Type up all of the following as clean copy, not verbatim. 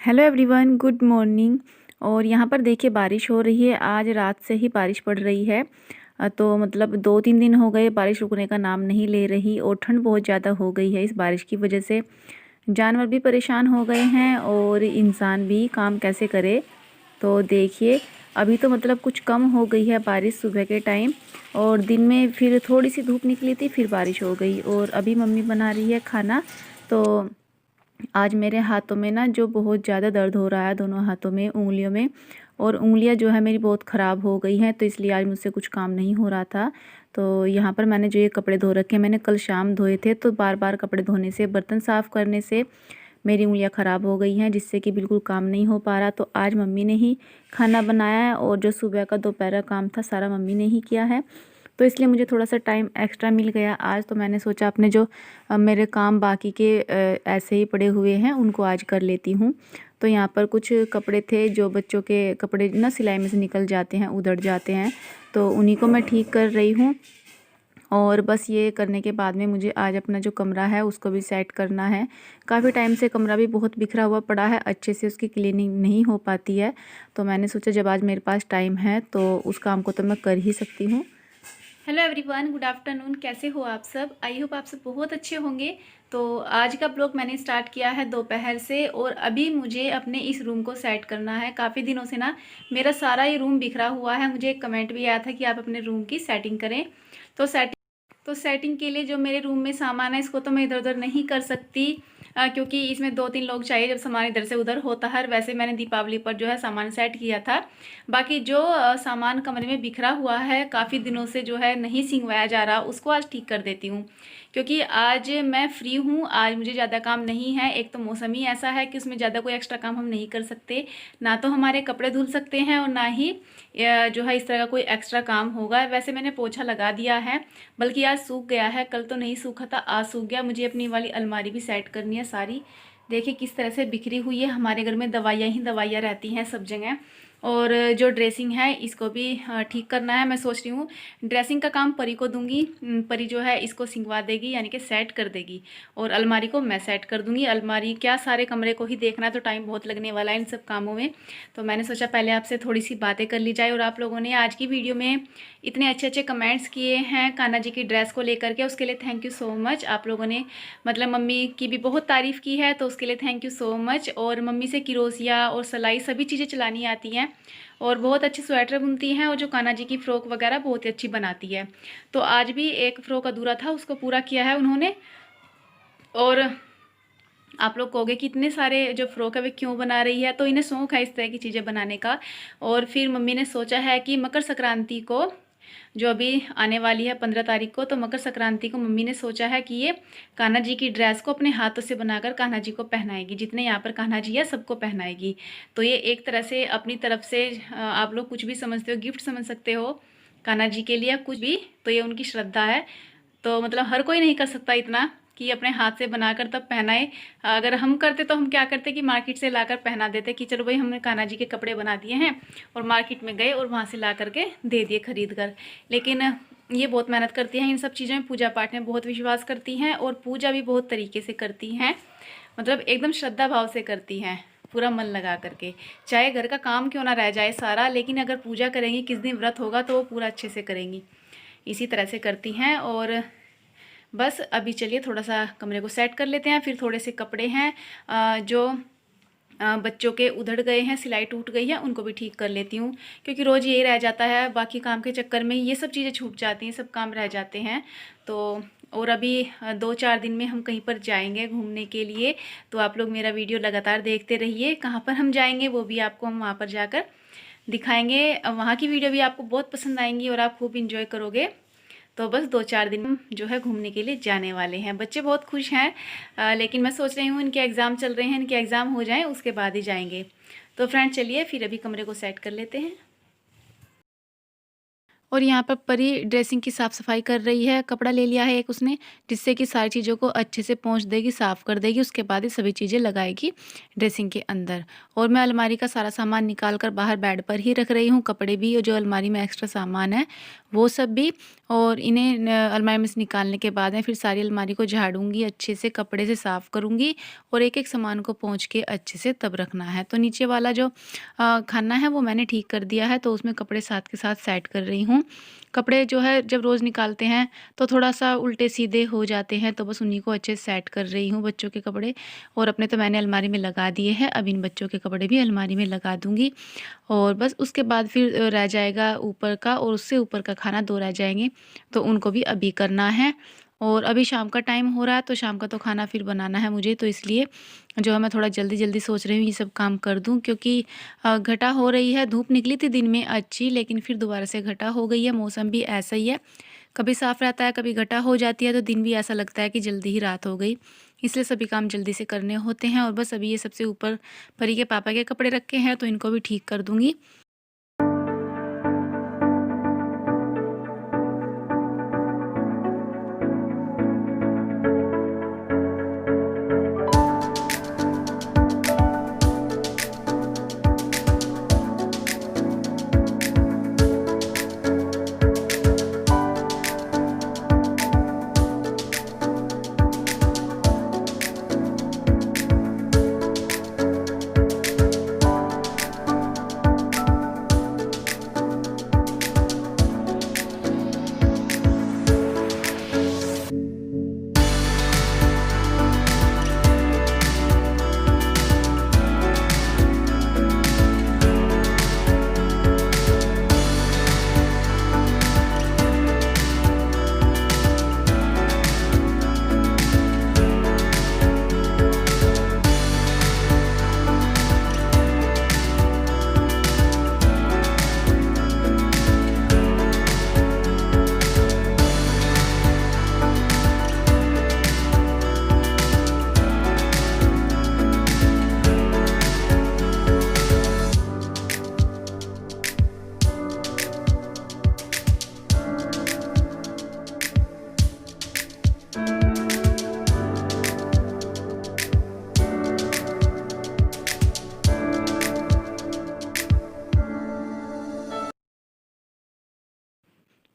Hello everyone, good morning. और यहाँ पर देखिए बारिश हो रही है। आज रात से ही बारिश पड़ रही है। तो मतलब 2-3 दिन हो गए, बारिश रुकने का नाम नहीं ले रही और ठंड बहुत ज़्यादा हो गई है। इस बारिश की वजह से जानवर भी परेशान हो गए हैं और इंसान भी काम कैसे करे। तो देखिए अभी तो मतलब कुछ कम हो गई है बारिश सुबह के टाइम, और दिन में फिर थोड़ी सी धूप निकली थी, फिर बारिश हो गई। और अभी मम्मी बना रही है खाना। तो आज मेरे हाथों में ना जो बहुत ज़्यादा दर्द हो रहा है, दोनों हाथों में, उंगलियों में। और उंगलियां जो है मेरी बहुत ख़राब हो गई हैं, तो इसलिए आज मुझसे कुछ काम नहीं हो रहा था। तो यहाँ पर मैंने जो ये कपड़े धो रखे हैं, मैंने कल शाम धोए थे। तो बार बार कपड़े धोने से, बर्तन साफ़ करने से मेरी उंगलियां ख़राब हो गई हैं, जिससे कि बिल्कुल काम नहीं हो पा रहा। तो आज मम्मी ने ही खाना बनाया है, और जो सुबह का दोपहर का काम था सारा मम्मी ने ही किया है। तो इसलिए मुझे थोड़ा सा टाइम एक्स्ट्रा मिल गया आज। तो मैंने सोचा अपने जो मेरे काम बाकी के ऐसे ही पड़े हुए हैं उनको आज कर लेती हूँ। तो यहाँ पर कुछ कपड़े थे, जो बच्चों के कपड़े ना सिलाई में से निकल जाते हैं, उधड़ जाते हैं, तो उन्हीं को मैं ठीक कर रही हूँ। और बस ये करने के बाद में मुझे आज अपना जो कमरा है उसको भी सेट करना है। काफ़ी टाइम से कमरा भी बहुत बिखरा हुआ पड़ा है, अच्छे से उसकी क्लीनिंग नहीं हो पाती है। तो मैंने सोचा जब आज मेरे पास टाइम है तो उस काम को तो मैं कर ही सकती हूँ। Hello everyone, good afternoon. कैसे हो आप सब? आई होप आप सब बहुत अच्छे होंगे। तो आज का ब्लॉग मैंने स्टार्ट किया है दोपहर से, और अभी मुझे अपने इस रूम को सेट करना है। काफ़ी दिनों से ना मेरा सारा ये रूम बिखरा हुआ है। मुझे एक कमेंट भी आया था कि आप अपने रूम की सेटिंग करें। तो सेटिंग के लिए जो मेरे रूम में सामान है, इसको तो मैं इधर उधर नहीं कर सकती, क्योंकि इसमें 2-3 लोग चाहिए जब सामान इधर से उधर होता है। वैसे मैंने दीपावली पर जो है सामान सेट किया था। बाकी जो सामान कमरे में बिखरा हुआ है, काफ़ी दिनों से जो है नहीं सिंगवाया जा रहा, उसको आज ठीक कर देती हूँ। क्योंकि आज मैं फ्री हूँ, आज मुझे ज़्यादा काम नहीं है। एक तो मौसम ही ऐसा है कि उसमें ज़्यादा कोई एक्स्ट्रा काम हम नहीं कर सकते, ना तो हमारे कपड़े धुल सकते हैं और ना ही जो है इस तरह का कोई एक्स्ट्रा काम होगा। वैसे मैंने पोछा लगा दिया है, बल्कि आज सूख गया है। कल तो नहीं सूखा था, आज सूख गया। मुझे अपनी वाली अलमारी भी सेट करनी है सारी। देखिए किस तरह से बिखरी हुई है। हमारे घर में दवाइयाँ ही दवाइयाँ रहती हैं सब जगह। और जो ड्रेसिंग है इसको भी ठीक करना है। मैं सोच रही हूँ ड्रेसिंग का काम परी को दूंगी। परी जो है इसको सिंगवा देगी, यानी कि सेट कर देगी, और अलमारी को मैं सेट कर दूंगी। अलमारी क्या, सारे कमरे को ही देखना है, तो टाइम बहुत लगने वाला है इन सब कामों में। तो मैंने सोचा पहले आपसे थोड़ी सी बातें कर ली जाए। और आप लोगों ने आज की वीडियो में इतने अच्छे अच्छे कमेंट्स किए हैं कान्हा जी की ड्रेस को लेकर के, उसके लिए थैंक यू सो मच। आप लोगों ने मतलब मम्मी की भी बहुत तारीफ़ की है, तो उसके लिए थैंक यू सो मच। और मम्मी से किरोसिया और सिलाई सभी चीज़ें चलानी आती हैं, और बहुत अच्छे स्वेटर बुनती हैं, और जो कान्हा जी की फ़्रॉक वगैरह बहुत ही अच्छी बनाती है। तो आज भी एक फ़्रॉक अधूरा था, उसको पूरा किया है उन्होंने। और आप लोग कहोगे कि इतने सारे जो फ़्रॉक है वे क्यों बना रही है, तो इन्हें शौक़ है इस तरह की चीज़ें बनाने का। और फिर मम्मी ने सोचा है कि मकर संक्रांति को, जो अभी आने वाली है 15 तारीख को, तो मकर संक्रांति को मम्मी ने सोचा है कि ये कान्हा जी की ड्रेस को अपने हाथों से बनाकर कान्हा जी को पहनाएगी। जितने यहाँ पर कान्हा जी है सबको पहनाएगी। तो ये एक तरह से अपनी तरफ से आप लोग कुछ भी समझते हो, गिफ्ट समझ सकते हो कान्हा जी के लिए, कुछ भी। तो ये उनकी श्रद्धा है। तो मतलब हर कोई नहीं कर सकता इतना कि अपने हाथ से बनाकर तब पहनाए। अगर हम करते तो हम क्या करते कि मार्केट से लाकर पहना देते, कि चलो भाई हमने कान्हा जी के कपड़े बना दिए हैं, और मार्केट में गए और वहाँ से ला करके दे दिए खरीद कर। लेकिन ये बहुत मेहनत करती हैं इन सब चीज़ों में, पूजा पाठ में बहुत विश्वास करती हैं, और पूजा भी बहुत तरीके से करती हैं। मतलब एकदम श्रद्धा भाव से करती हैं, पूरा मन लगा करके। चाहे घर का काम क्यों ना रह जाए सारा, लेकिन अगर पूजा करेंगी, किस दिन व्रत होगा, तो वो पूरा अच्छे से करेंगी। इसी तरह से करती हैं। और बस अभी चलिए थोड़ा सा कमरे को सेट कर लेते हैं। फिर थोड़े से कपड़े हैं जो बच्चों के उधड़ गए हैं, सिलाई टूट गई है, उनको भी ठीक कर लेती हूँ। क्योंकि रोज़ यही रह जाता है, बाकी काम के चक्कर में ये सब चीज़ें छूट जाती हैं, सब काम रह जाते हैं। तो और अभी 2-4 दिन में हम कहीं पर जाएंगे घूमने के लिए। तो आप लोग मेरा वीडियो लगातार देखते रहिए। कहाँ पर हम जाएंगे वो भी आपको हम वहाँ पर जाकर दिखाएंगे। वहाँ की वीडियो भी आपको बहुत पसंद आएंगी और आप खूब इंजॉय करोगे। तो बस 2-4 दिन जो है घूमने के लिए जाने वाले हैं। बच्चे बहुत खुश हैं, लेकिन मैं सोच रही हूँ इनके एग्ज़ाम चल रहे हैं, इनके एग्ज़ाम हो जाएं उसके बाद ही जाएंगे। तो फ्रेंड चलिए फिर अभी कमरे को सेट कर लेते हैं। और यहाँ पर परी ड्रेसिंग की साफ़ सफाई कर रही है। कपड़ा ले लिया है एक उसने, जिससे कि सारी चीज़ों को अच्छे से पोंछ देगी, साफ़ कर देगी। उसके बाद ये सभी चीज़ें लगाएगी ड्रेसिंग के अंदर। और मैं अलमारी का सारा सामान निकाल कर बाहर बेड पर ही रख रही हूँ, कपड़े भी और जो अलमारी में एक्स्ट्रा सामान है वो सब भी। और इन्हें अलमारी में से निकालने के बाद मैं फिर सारी अलमारी को झाड़ूंगी, अच्छे से कपड़े से साफ़ करूँगी और एक एक सामान को पोंछ के अच्छे से तब रखना है। तो नीचे वाला जो खाना है वो मैंने ठीक कर दिया है, तो उसमें कपड़े साथ के साथ सेट कर रही हूँ। कपड़े जो है जब रोज़ निकालते हैं तो थोड़ा-सा उल्टे सीधे हो जाते हैं, तो बस उन्हीं को अच्छे से सेट कर रही हूँ बच्चों के कपड़े। और अपने तो मैंने अलमारी में लगा दिए हैं, अब इन बच्चों के कपड़े भी अलमारी में लगा दूँगी। और बस उसके बाद फिर रह जाएगा ऊपर का, और उससे ऊपर का खाना 2 रह जाएँगे, तो उनको भी अभी करना है। और अभी शाम का टाइम हो रहा है, तो शाम का तो खाना फिर बनाना है मुझे, तो इसलिए जो है मैं थोड़ा जल्दी-जल्दी सोच रही हूँ ये सब काम कर दूँ, क्योंकि घटा हो रही है। धूप निकली थी दिन में अच्छी, लेकिन फिर दोबारा से घटा हो गई है। मौसम भी ऐसा ही है, कभी साफ़ रहता है, कभी घटा हो जाती है, तो दिन भी ऐसा लगता है कि जल्दी ही रात हो गई। इसलिए सभी काम जल्दी से करने होते हैं। और बस अभी ये सबसे ऊपर परी के पापा के कपड़े रखे हैं, तो इनको भी ठीक कर दूँगी।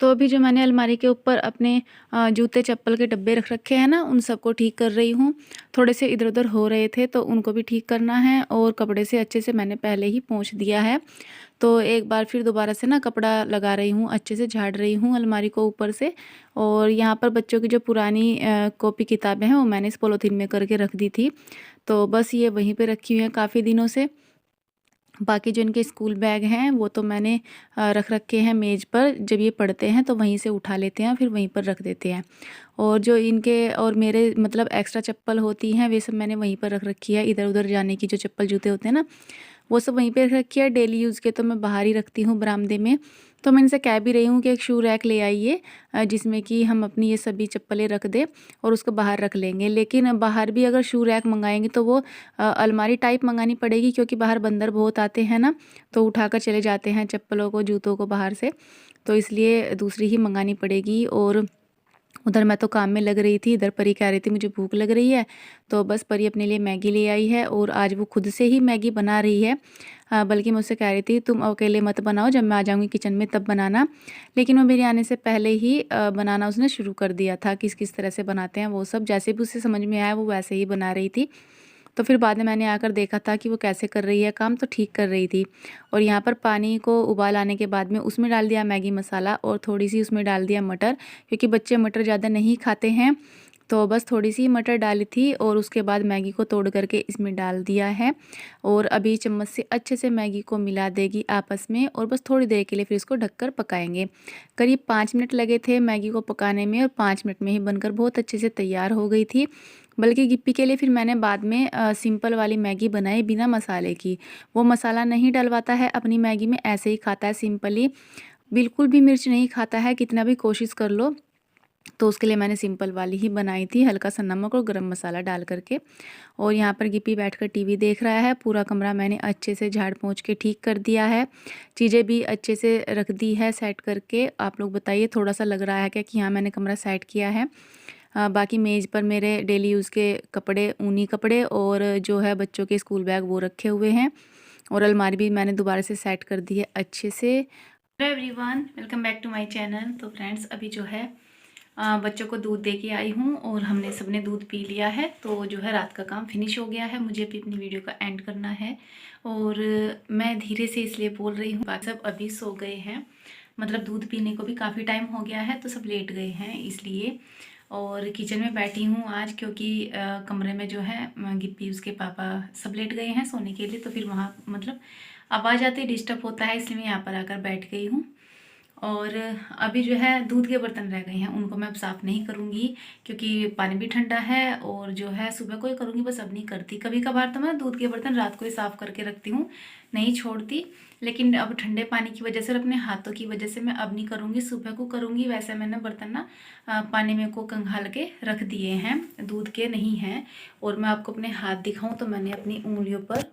तो अभी जो मैंने अलमारी के ऊपर अपने जूते चप्पल के डब्बे रख रखे हैं ना, उन सबको ठीक कर रही हूँ। थोड़े से इधर-उधर हो रहे थे, तो उनको भी ठीक करना है। और कपड़े से अच्छे से मैंने पहले ही पोंछ दिया है, तो एक बार फिर दोबारा से ना कपड़ा लगा रही हूँ, अच्छे से झाड़ रही हूँ अलमारी को ऊपर से। और यहाँ पर बच्चों की जो पुरानी कॉपी किताबें हैं वो मैंने इस पॉलीथीन में करके रख दी थी, तो बस ये वहीं पे रखी हुई हैं काफ़ी दिनों से। बाकी जो इनके स्कूल बैग हैं वो तो मैंने रख रखे हैं मेज़ पर, जब ये पढ़ते हैं तो वहीं से उठा लेते हैं, फिर वहीं पर रख देते हैं। और जो इनके और मेरे मतलब एक्स्ट्रा चप्पल होती हैं, वे सब मैंने वहीं पर रख रखी है। इधर-उधर जाने की जो चप्पल जूते होते हैं ना, वो सब वहीं पे रख रखी है। डेली यूज़ के तो मैं बाहर ही रखती हूँ बरामदे में। तो मैं इनसे कह भी रही हूँ कि एक शू रैक ले आइए, जिसमें कि हम अपनी ये सभी चप्पलें रख दें और उसको बाहर रख लेंगे। लेकिन बाहर भी अगर शू रैक मंगाएंगे तो वो अलमारी टाइप मंगानी पड़ेगी, क्योंकि बाहर बंदर बहुत आते हैं ना, तो उठाकर चले जाते हैं चप्पलों को, जूतों को बाहर से। तो इसलिए दूसरी ही मंगानी पड़ेगी। और उधर मैं तो काम में लग रही थी, इधर परी कह रही थी मुझे भूख लग रही है, तो बस परी अपने लिए मैगी ले आई है और आज वो खुद से ही मैगी बना रही है। बल्कि मुझसे कह रही थी तुम अकेले मत बनाओ, जब मैं आ जाऊँगी किचन में तब बनाना। लेकिन वो मेरे आने से पहले ही बनाना उसने शुरू कर दिया था, किस किस तरह से बनाते हैं वो सब। जैसे भी उसे समझ में आया वो वैसे ही बना रही थी। तो फिर बाद में मैंने आकर देखा था कि वो कैसे कर रही है काम, तो ठीक कर रही थी। और यहाँ पर पानी को उबाल आने के बाद में उसमें डाल दिया मैगी मसाला और थोड़ी सी उसमें डाल दिया मटर, क्योंकि बच्चे मटर ज़्यादा नहीं खाते हैं। तो बस थोड़ी सी मटर डाली थी और उसके बाद मैगी को तोड़ करके इसमें डाल दिया है। और अभी चम्मच से अच्छे से मैगी को मिला देगी आपस में, और बस थोड़ी देर के लिए फिर इसको ढककर पकाएंगे। करीब 5 मिनट लगे थे मैगी को पकाने में, और 5 मिनट में ही बनकर बहुत अच्छे से तैयार हो गई थी। बल्कि गिप्पी के लिए फिर मैंने बाद में सिंपल वाली मैगी बनाई बिना मसाले की। वो मसाला नहीं डलवाता है अपनी मैगी में, ऐसे ही खाता है सिंपली, बिल्कुल भी मिर्च नहीं खाता है, कितना भी कोशिश कर लो। तो उसके लिए मैंने सिंपल वाली ही बनाई थी, हल्का सा नमक और गरम मसाला डाल करके। और यहाँ पर गिप्पी बैठकर टीवी देख रहा है। पूरा कमरा मैंने अच्छे से झाड़ पोंछ के ठीक कर दिया है, चीज़ें भी अच्छे से रख दी है सेट करके। आप लोग बताइए थोड़ा सा लग रहा है क्या कि हाँ मैंने कमरा सेट किया है। बाकी मेज़ पर मेरे डेली यूज़ के कपड़े, ऊनी कपड़े और जो है बच्चों के स्कूल बैग वो रखे हुए हैं। और अलमारी भी मैंने दोबारा से सेट कर दी है अच्छे से। Hello everyone, welcome back to my channel. तो फ्रेंड्स अभी जो है बच्चों को दूध दे के आई हूँ और हमने सबने दूध पी लिया है। तो जो है रात का काम फिनिश हो गया है, मुझे भी अपनी वीडियो का एंड करना है। और मैं धीरे से इसलिए बोल रही हूँ, बाकी सब अभी सो गए हैं, मतलब दूध पीने को भी काफ़ी टाइम हो गया है तो सब लेट गए हैं इसलिए। और किचन में बैठी हूँ आज क्योंकि कमरे में जो है गिप्पी उसके पापा सब लेट गए हैं सोने के लिए, तो फिर वहाँ मतलब आवाज़ आती डिस्टर्ब होता है, इसलिए मैं यहाँ पर आकर बैठ गई हूँ। और अभी जो है दूध के बर्तन रह गए हैं, उनको मैं अब साफ़ नहीं करूँगी क्योंकि पानी भी ठंडा है। और जो है सुबह को ही करूँगी, बस अब नहीं करती। कभी कभार तो मैं दूध के बर्तन रात को ही साफ़ करके रखती हूँ, नहीं छोड़ती। लेकिन अब ठंडे पानी की वजह से और अपने हाथों की वजह से मैं अब नहीं करूँगी, सुबह को करूँगी। वैसे मैंने बर्तन ना पानी में को कंघाल के रख दिए हैं, दूध के नहीं हैं। और मैं आपको अपने हाथ दिखाऊँ तो मैंने अपनी उंगलियों पर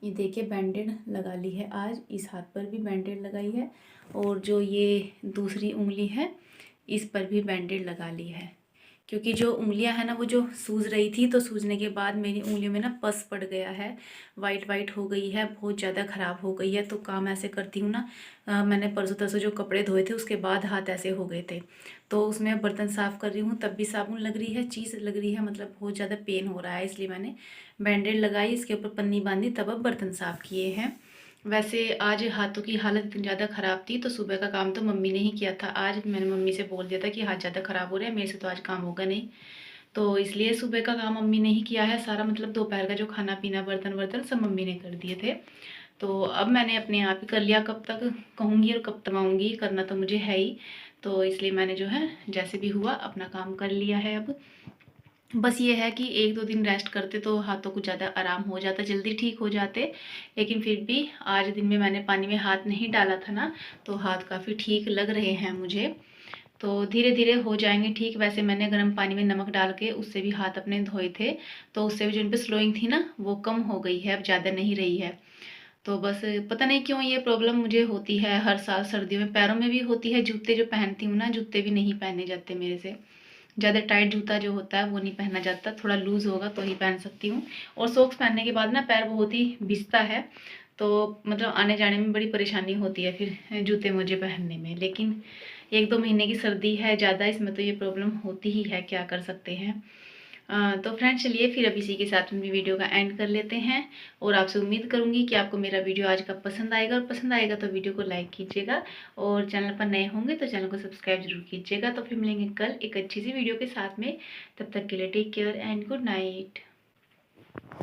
ये देखिए बैंडेड लगा ली है। आज इस हाथ पर भी बैंडेड लगाई है और जो ये दूसरी उंगली है इस पर भी बैंडेड लगा ली है। क्योंकि जो उंगलियां है ना वो जो सूज रही थी, तो सूजने के बाद मेरी उंगलियों में ना पस पड़ गया है, वाइट वाइट हो गई है, बहुत ज़्यादा ख़राब हो गई है। तो काम ऐसे करती हूँ ना, मैंने परसों तरसों जो कपड़े धोए थे उसके बाद हाथ ऐसे हो गए थे, तो उसमें बर्तन साफ़ कर रही हूँ तब भी साबुन लग रही है, चीज़ लग रही है, मतलब बहुत ज़्यादा पेन हो रहा है। इसलिए मैंने बैंडेड लगाई, इसके ऊपर पन्नी बांधी, तब अब बर्तन साफ़ किए हैं। वैसे आज हाथों की हालत इतनी ज़्यादा ख़राब थी तो सुबह का काम तो मम्मी ने ही किया था। आज मैंने मम्मी से बोल दिया था कि हाथ ज़्यादा ख़राब हो रहे हैं, मेरे से तो आज काम होगा नहीं, तो इसलिए सुबह का काम मम्मी ने ही किया है सारा। मतलब दोपहर का जो खाना पीना बर्तन वर्तन सब मम्मी ने कर दिए थे। तो अब मैंने अपने आप ही कर लिया, कब तक कहूँगी और कब तमाऊँगी, करना तो मुझे है ही। तो इसलिए मैंने जो है जैसे भी हुआ अपना काम कर लिया है। अब बस ये है कि 1-2 दिन रेस्ट करते तो हाथों को ज़्यादा आराम हो जाता, जल्दी ठीक हो जाते। लेकिन फिर भी आज दिन में मैंने पानी में हाथ नहीं डाला था ना, तो हाथ काफ़ी ठीक लग रहे हैं मुझे। तो धीरे धीरे हो जाएंगे ठीक। वैसे मैंने गर्म पानी में नमक डाल के उससे भी हाथ अपने धोए थे, तो उससे भी जो इन पर स्लोइंग थी ना वो कम हो गई है, अब ज़्यादा नहीं रही है। तो बस पता नहीं क्यों ये प्रॉब्लम मुझे होती है हर साल सर्दियों में, पैरों में भी होती है। जूते जो पहनती हूँ ना, जूते भी नहीं पहने जाते मेरे से, ज़्यादा टाइट जूता जो होता है वो नहीं पहना जाता, थोड़ा लूज़ होगा तो ही पहन सकती हूँ। और सॉक्स पहनने के बाद ना पैर बहुत ही भिजता है, तो मतलब आने जाने में बड़ी परेशानी होती है फिर जूते मोजे पहनने में। लेकिन 1-2 महीने की सर्दी है ज़्यादा, इसमें तो ये प्रॉब्लम होती ही है, क्या कर सकते हैं। तो फ्रेंड्स चलिए फिर अब इसी के साथ में वीडियो का एंड कर लेते हैं। और आपसे उम्मीद करूंगी कि आपको मेरा वीडियो आज का पसंद आएगा, और पसंद आएगा तो वीडियो को लाइक कीजिएगा, और चैनल पर नए होंगे तो चैनल को सब्सक्राइब जरूर कीजिएगा। तो फिर मिलेंगे कल एक अच्छी सी वीडियो के साथ में, तब तक के लिए take care and good night.